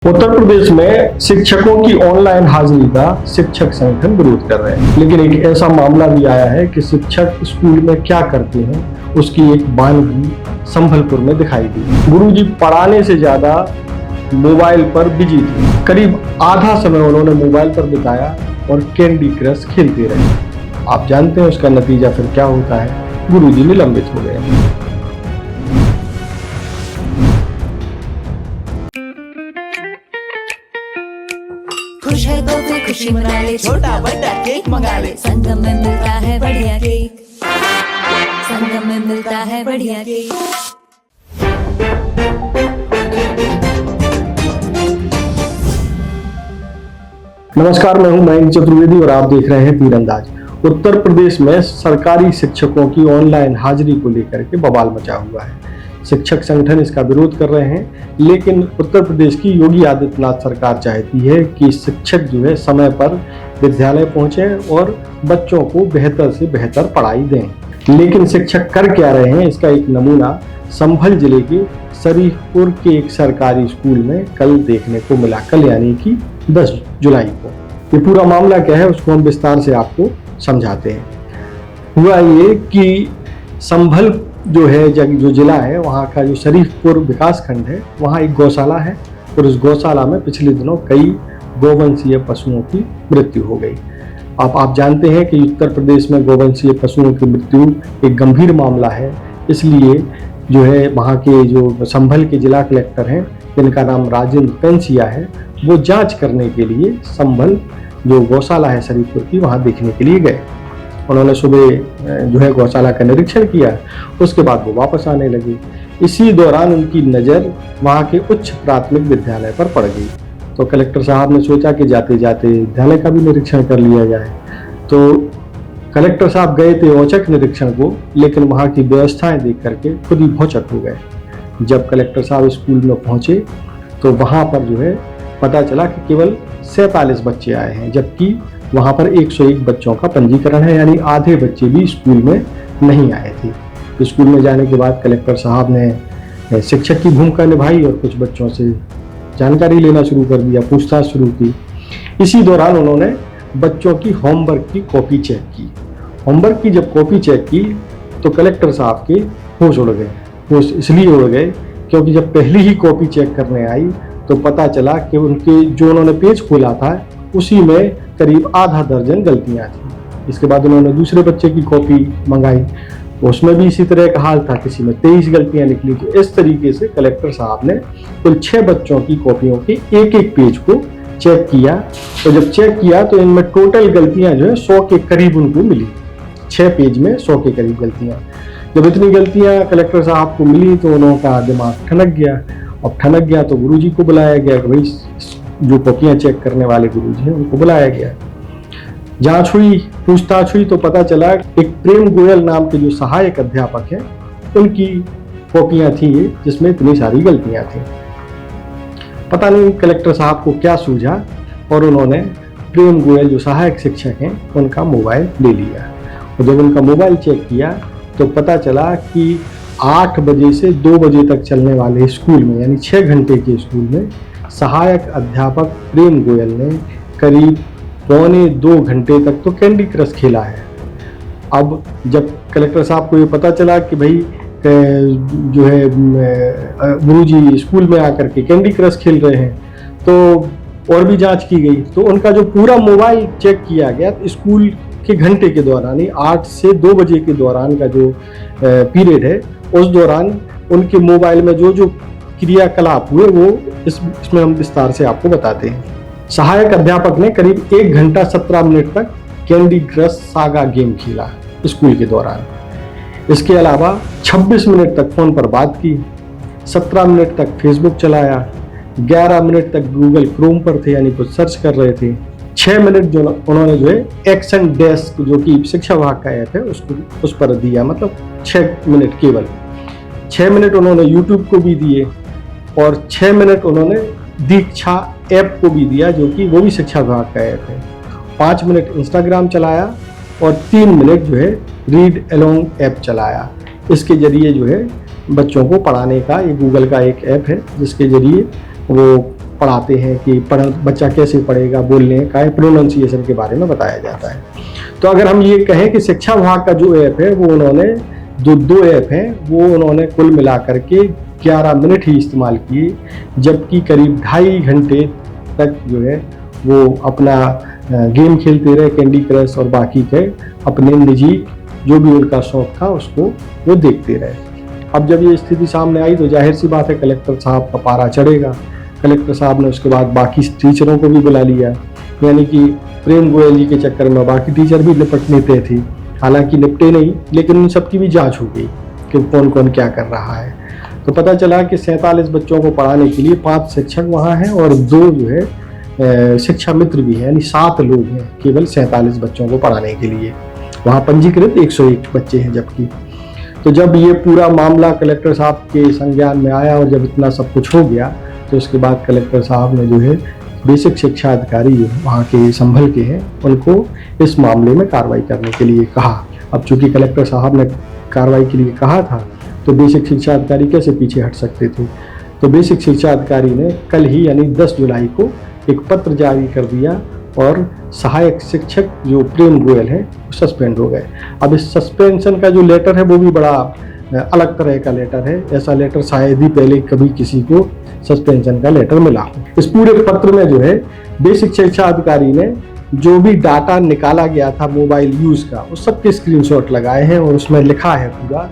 उत्तर प्रदेश में शिक्षकों की ऑनलाइन हाजिरी का शिक्षक संगठन विरोध कर रहे हैं, लेकिन एक ऐसा मामला भी आया है कि शिक्षक स्कूल में क्या करते हैं उसकी एक बानगी संभलपुर में दिखाई दी। गुरुजी पढ़ाने से ज्यादा मोबाइल पर बिजी थे। करीब आधा समय उन्होंने मोबाइल पर बिताया और कैंडी क्रश खेलते रहे। आप जानते हैं उसका नतीजा फिर क्या होता है, गुरुजी निलंबित हो गए। खुश है तो फिर खुशी मना ले, छोटा बड़ा केक मंगा ले। संगम में मिलता है बढ़िया केक, संगम में मिलता है बढ़िया केक। नमस्कार, मैं हूं मयंक चतुर्वेदी और आप देख रहे हैं तीरंदाज। उत्तर प्रदेश में सरकारी शिक्षकों की ऑनलाइन हाजिरी को लेकर के बवाल मचा हुआ है। शिक्षक संगठन इसका विरोध कर रहे हैं, लेकिन उत्तर प्रदेश की योगी आदित्यनाथ सरकार चाहती है कि शिक्षक जो है समय पर विद्यालय पहुंचे और बच्चों को बेहतर से बेहतर पढ़ाई दें। लेकिन शिक्षक कर क्या रहे हैं, इसका एक नमूना संभल जिले के शरीफपुर के एक सरकारी स्कूल में कल देखने को मिला। कल यानी कि 10 जुलाई को। ये पूरा मामला क्या है उसको हम विस्तार से आपको समझाते हैं। हुआ ये कि संभल जो है जो जिला है, वहाँ का जो शरीफपुर विकास खंड है, वहाँ एक गौशाला है और उस गौशाला में पिछले दिनों कई गोवंशीय पशुओं की मृत्यु हो गई। आप जानते हैं कि उत्तर प्रदेश में गोवंशीय पशुओं की मृत्यु एक गंभीर मामला है। इसलिए जो है वहाँ के जो संभल के जिला कलेक्टर हैं, जिनका नाम राजेंद्र पेंसिया है, वो जांच करने के लिए संभल जो गौशाला है शरीफपुर की, वहाँ देखने के लिए गए। उन्होंने सुबह जो है गौशाला का निरीक्षण किया, उसके बाद वो वापस आने लगे। इसी दौरान उनकी नज़र वहाँ के उच्च प्राथमिक विद्यालय पर पड़ गई। तो कलेक्टर साहब ने सोचा कि जाते जाते विद्यालय का भी निरीक्षण कर लिया जाए। तो कलेक्टर साहब गए थे औचक निरीक्षण को, लेकिन वहाँ की व्यवस्थाएं देख करके खुद ही भौचक हो गए। जब कलेक्टर साहब स्कूल में पहुँचे तो वहाँ पर जो है पता चला कि केवल 47 बच्चे आए हैं, जबकि वहाँ पर 101 बच्चों का पंजीकरण है, यानी आधे बच्चे भी स्कूल में नहीं आए थे। स्कूल में जाने के बाद कलेक्टर साहब ने शिक्षक की भूमिका निभाई और कुछ बच्चों से जानकारी लेना शुरू कर दिया, पूछताछ शुरू की। इसी दौरान उन्होंने बच्चों की होमवर्क की कॉपी चेक की। होमवर्क की जब कॉपी चेक की तो कलेक्टर साहब के होश उड़ गए। होश इसलिए उड़ गए क्योंकि जब पहली ही कॉपी चेक करने आई तो पता चला कि उनके जो उन्होंने पेज खोला था उसी में करीब आधा दर्जन गलतियां थी। इसके बाद उन्होंने दूसरे बच्चे की कॉपी मंगाई, उसमें भी इसी तरह का हाल था, किसी में 23 गलतियां निकली। तो इस तरीके से कलेक्टर साहब ने कुल 6 बच्चों की कॉपियों के एक पेज को चेक किया। तो जब चेक किया तो इनमें टोटल गलतियां जो है 100 के करीब उनको मिली। 6 पेज में 100 के करीब गलतियां। जब इतनी गलतियां कलेक्टर साहब को मिली तो उनका दिमाग ठनक गया। अब ठनक गया तो गुरुजी को बुलाया गया कि भाई जो कॉपियां चेक करने वाले गुरुजी हैं उनको बुलाया गया। जांच हुई, पूछताछ हुई तो पता चला एक प्रेम गोयल नाम के जो सहायक अध्यापक हैं उनकी कॉपियां थी जिसमें इतनी सारी गलतियां थी। पता नहीं कलेक्टर साहब को क्या सूझा और उन्होंने प्रेम गोयल जो सहायक शिक्षक हैं उनका मोबाइल ले लिया। और जब उनका मोबाइल चेक किया तो पता चला कि 8 बजे से 2 बजे तक चलने वाले स्कूल में, यानी 6 घंटे के स्कूल में, सहायक अध्यापक प्रेम गोयल ने करीब 1.25 घंटे तक तो कैंडी क्रश खेला है। अब जब कलेक्टर साहब को ये पता चला कि भाई जो है गुरुजी स्कूल में आकर के कैंडी क्रश खेल रहे हैं, तो और भी जांच की गई। तो उनका जो पूरा मोबाइल चेक किया गया स्कूल के घंटे के दौरान, 8 से 2 बजे के दौरान का जो पीरियड है, उस दौरान उनके मोबाइल में जो क्रियाकलाप हुए वो इसमें हम विस्तार से आपको बताते हैं। सहायक अध्यापक ने करीब 1 घंटा 17 मिनट तक कैंडी क्रश सागा गेम खेला स्कूल के दौरान। इसके अलावा 26 मिनट तक फोन पर बात की, 17 मिनट तक फेसबुक चलाया, 11 मिनट तक गूगल क्रोम पर थे यानी कुछ सर्च कर रहे थे। 6 मिनट जो उन्होंने जो है एक्शन डेस्क जो कि शिक्षा विभाग का ऐप है उस पर दिया, मतलब 6 मिनट केवल। 6 मिनट उन्होंने यूट्यूब को भी दिए और 6 मिनट उन्होंने दीक्षा ऐप को भी दिया जो कि वो भी शिक्षा विभाग का ऐप है। 5 मिनट इंस्टाग्राम चलाया और 3 मिनट जो है रीड अलोंग ऐप चलाया। इसके जरिए जो है बच्चों को पढ़ाने का, ये गूगल का एक ऐप है जिसके जरिए वो पढ़ाते हैं कि बच्चा कैसे पढ़ेगा, बोलने का प्रोनाउंसिएशन के बारे में बताया जाता है। तो अगर हम ये कहें कि शिक्षा विभाग का जो ऐप है वो उन्होंने जो 2 ऐप हैं वो उन्होंने कुल मिला करके 11 मिनट ही इस्तेमाल किए, जबकि करीब 2.5 घंटे तक जो है वो अपना गेम खेलते रहे, कैंडी क्रश और बाकी के अपने निजी जो भी उनका शौक था उसको वो देखते रहे। अब जब ये स्थिति सामने आई तो जाहिर सी बात है कलेक्टर साहब का पारा चढ़ेगा। कलेक्टर साहब ने उसके बाद बाकी टीचरों को भी बुला लिया, यानी कि प्रेम गोयल जी के चक्कर में बाकी टीचर भी निपटने तय थे। हालांकि निपटे नहीं, लेकिन उन सबकी भी जांच हो गई कि कौन कौन क्या कर रहा है। तो पता चला कि 47 बच्चों को पढ़ाने के लिए 5 शिक्षक वहाँ हैं और 2 जो है शिक्षा मित्र भी हैं, यानी 7 लोग हैं केवल 47 बच्चों को पढ़ाने के लिए। वहाँ पंजीकृत 101 बच्चे हैं जबकि। तो जब ये पूरा मामला कलेक्टर साहब के संज्ञान में आया और जब इतना सब कुछ हो गया तो उसके बाद कलेक्टर साहब ने जो है बेसिक शिक्षा अधिकारी जो वहाँ के संभल के हैं उनको इस मामले में कार्रवाई करने के लिए कहा। अब चूंकि कलेक्टर साहब ने कार्रवाई के लिए कहा था तो बेसिक शिक्षा अधिकारी कैसे पीछे हट सकते थे। तो बेसिक शिक्षा अधिकारी ने कल ही यानी 10 जुलाई को एक पत्र जारी कर दिया और सहायक शिक्षक जो प्रेम गोयल है वो सस्पेंड हो गए। अब इस सस्पेंशन का जो लेटर है वो भी बड़ा अलग तरह का लेटर है। ऐसा लेटर शायद ही पहले कभी किसी को सस्पेंशन का लेटर मिला हो। इस पूरे पत्र में जो है बेसिक शिक्षा अधिकारी ने जो भी डाटा निकाला गया था मोबाइल यूज का उस सब के स्क्रीनशॉट लगाए हैं और उसमें लिखा है पूरा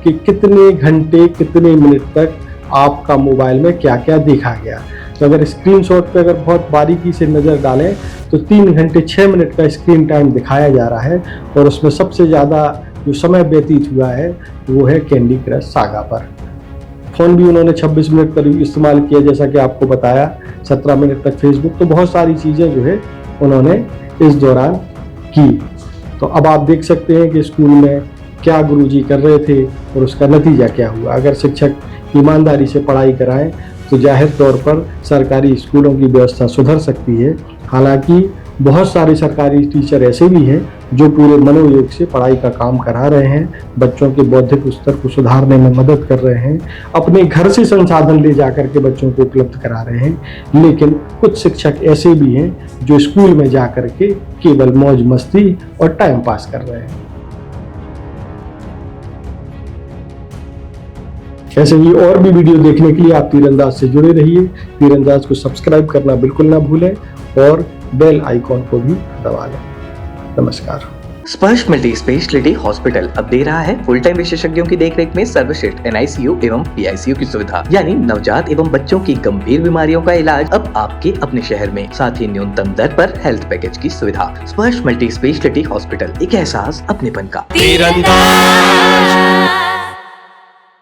कि कितने घंटे कितने मिनट तक आपका मोबाइल में क्या क्या देखा गया। तो अगर स्क्रीनशॉट पे अगर बहुत बारीकी से नज़र डालें तो 3 घंटे 6 मिनट का स्क्रीन टाइम दिखाया जा रहा है और उसमें सबसे ज़्यादा जो समय व्यतीत हुआ है वो है कैंडी क्रश सागा पर। फ़ोन भी उन्होंने 26 मिनट करीब इस्तेमाल किया, जैसा कि आपको बताया 17 मिनट तक फेसबुक। तो बहुत सारी चीज़ें जो है उन्होंने इस दौरान की। तो अब आप देख सकते हैं कि स्कूल में क्या गुरुजी कर रहे थे और उसका नतीजा क्या हुआ। अगर शिक्षक ईमानदारी से पढ़ाई कराएं तो जाहिर तौर पर सरकारी स्कूलों की व्यवस्था सुधर सकती है। हालांकि बहुत सारे सरकारी टीचर ऐसे भी हैं जो पूरे मनोयोग से पढ़ाई का काम करा रहे हैं, बच्चों के बौद्धिक स्तर को सुधारने में मदद कर रहे हैं, अपने घर से संसाधन ले जाकर के बच्चों को उपलब्ध करा रहे हैं। लेकिन कुछ शिक्षक ऐसे भी हैं जो स्कूल में जा कर के केवल मौज मस्ती और टाइम पास कर रहे हैं। ऐसे ही और भी वीडियो देखने के लिए आप तीरंदाज से जुड़े रहिए। तीरंदाज को सब्सक्राइब करना बिल्कुल ना भूलें और बेल आइकॉन को भी दबा लें। नमस्कार। स्पर्श मल्टी स्पेशलिटी हॉस्पिटल अब दे रहा है फुल टाइम विशेषज्ञों की देखरेख में सर्वश्रेष्ठ NICU एवं PICU की सुविधा, यानी नवजात एवं बच्चों की गंभीर बीमारियों का इलाज अब आपके अपने शहर में, साथ ही न्यूनतम दर पर हेल्थ पैकेज की सुविधा। स्पर्श मल्टी स्पेशलिटी हॉस्पिटल, एक एहसास अपनेपन का। तीरंदाज।